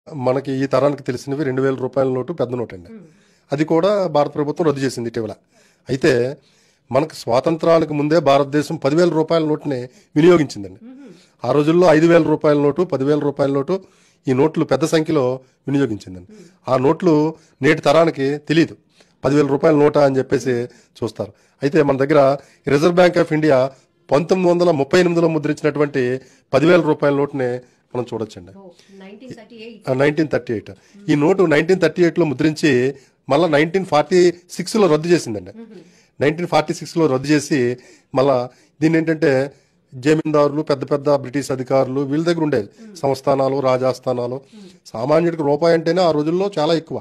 మనకి ఈ తరానికి తెలిసినవి 2000 రూపాయల నోటు పెద్ద నోటు అండి. అది కూడా భారత ప్రభుత్వం రద్దు చేసింది ఇటీవల. అయితే మనకు స్వాతంత్రానికి ముందే భారతదేశం 10,000 రూపాయల నోటుని వినియోగించిందండి. ఆ రోజుల్లో 5,000 రూపాయల నోటు, 10,000 రూపాయల నోటు, ఈ నోట్లు పెద్ద సంఖ్యలో వినియోగించిందండి. ఆ నోట్లు నేటి తరానికి తెలియదు. 10,000 రూపాయల నోటా అని చెప్పేసి చూస్తారు. అయితే మన దగ్గర రిజర్వ్ బ్యాంక్ ఆఫ్ ఇండియా 1938లో ముద్రించినటువంటి 10,000 రూపాయల నోటుని మనం చూడొచ్చండి. 1938 ఈ నోటు 1938లో ముద్రించి మళ్ళీ 1946లో రద్దు చేసిందండి. 1946లో రద్దు చేసి మళ్ళా దీన్ని ఏంటంటే జమీందారులు, పెద్ద పెద్ద బ్రిటిష్ అధికారులు వీళ్ళ దగ్గర ఉండేది సంస్థానాలు, రాజాస్థానాలు. సామాన్యుడికి రూపాయి అంటేనే ఆ రోజుల్లో చాలా ఎక్కువ,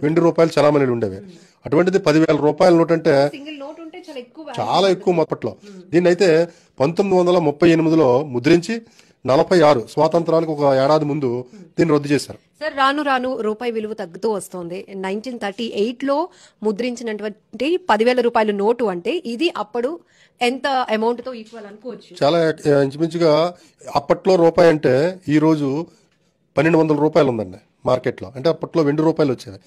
₹2 చలామణీలు ఉండేవి. అటువంటిది 10,000 రూపాయల నోట్ అంటే చాలా ఎక్కువ మొదట్లో. దీన్ని అయితే 1938లో ముద్రించి 46 స్వాతంత్రానికి ఒక ఏడాది ముందు దీన్ని రద్దు చేశారు. సార్, రాను రాను రూపాయి విలువ తగ్గుతూ వస్తుంది. 1938లో ముద్రించినటువంటి 10,000 రూపాయల నోటు అంటే ఇది అప్పుడు ఎంత అమౌంట్ తో ఈక్వల్ అనుకోవచ్చు? చాలా ఇంచుమించుగా అప్పట్లో రూపాయి అంటే ఈ రోజు 1,200 రూపాయలు ఉందండి మార్కెట్లో. అంటే అప్పట్లో ₹2 వచ్చేది.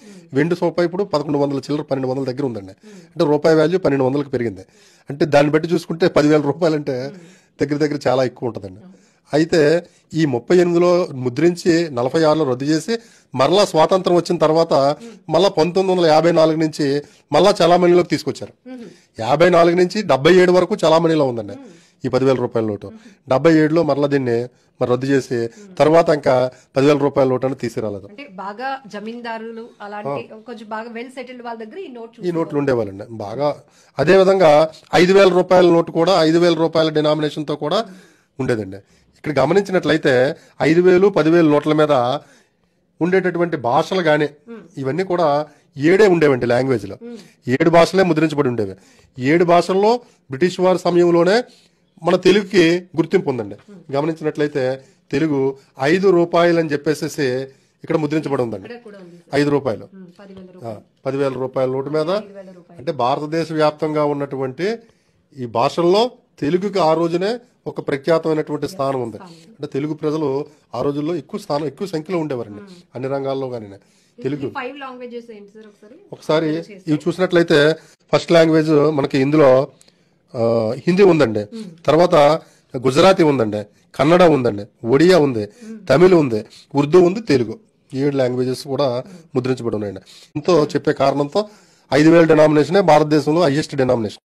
రూపాయి ఇప్పుడు 1,100 చిల్లర 1,200 దగ్గర ఉందండి. అంటే రూపాయి వాల్యూ 1,200కి పెరిగింది. అంటే దాన్ని బట్టి చూసుకుంటే 10,000 రూపాయలు అంటే దగ్గర దగ్గర చాలా ఎక్కువ ఉంటుందండి. అయితే ఈ 38లో ముద్రించి 46లో రద్దు చేసి మరలా స్వాతంత్రం వచ్చిన తర్వాత మళ్ళా 1954 నుంచి మళ్ళా చలామణిలోకి తీసుకొచ్చారు. 54 నుంచి 77 వరకు చలామణిలో ఉందండి ఈ 10,000 రూపాయల నోటు. 77లో మరలా దీన్ని రద్దు చేసి తర్వాత ఇంకా 10,000 రూపాయల నోటు అని తీసుకురాలేదు. అంటే బాగా జమీందారులు అలాంటి కొంచెం బాగా వెల్ సెటిల్డ్ వాళ్ళ దగ్గర ఈ నోట్లు ఉండేవాళ్ళండి బాగా. అదే విధంగా 5,000 రూపాయల నోటు కూడా 5,000 రూపాయల డినామినేషన్ తో కూడా ఉండేదండి. ఇక్కడ గమనించినట్లయితే 5,000, 10,000 నోట్ల మీద ఉండేటటువంటి భాషలు గానీ ఇవన్నీ కూడా 7 ఉండేవండి. లాంగ్వేజ్ లో 7 భాషలే ముద్రించబడి ఉండేవి. 7 భాషల్లో బ్రిటిష్ వారి సమయంలోనే మన తెలుగుకి గుర్తింపు ఉందండి. గమనించినట్లయితే తెలుగు ₹5 అని చెప్పేసి ఇక్కడ ముద్రించబడి ఉందండి. ₹5 10,000 రూపాయల నోటు మీద. అంటే భారతదేశ వ్యాప్తంగా ఉన్నటువంటి ఈ భాషల్లో తెలుగుకి ఆ రోజునే ఒక ప్రఖ్యాతమైనటువంటి స్థానం ఉంది. అంటే తెలుగు ప్రజలు ఆ రోజుల్లో ఎక్కువ సంఖ్యలో ఉండేవారండి అన్ని రంగాల్లో. కానీ తెలుగు ఒకసారి ఇవి చూసినట్లయితే ఫస్ట్ లాంగ్వేజ్ మనకి ఇందులో హిందీ ఉందండి, తర్వాత గుజరాతీ ఉందండి, కన్నడ ఉందండి, ఒడియా ఉంది, తమిళ్ ఉంది, ఉర్దూ ఉంది, తెలుగు. 7 లాంగ్వేజెస్ కూడా ముద్రించబడి ఉన్నాయండి. ఎంతో చెప్పే కారణంతో 5,000 డినామినేషనే భారతదేశంలో హైయెస్ట్ డినామినేషన్.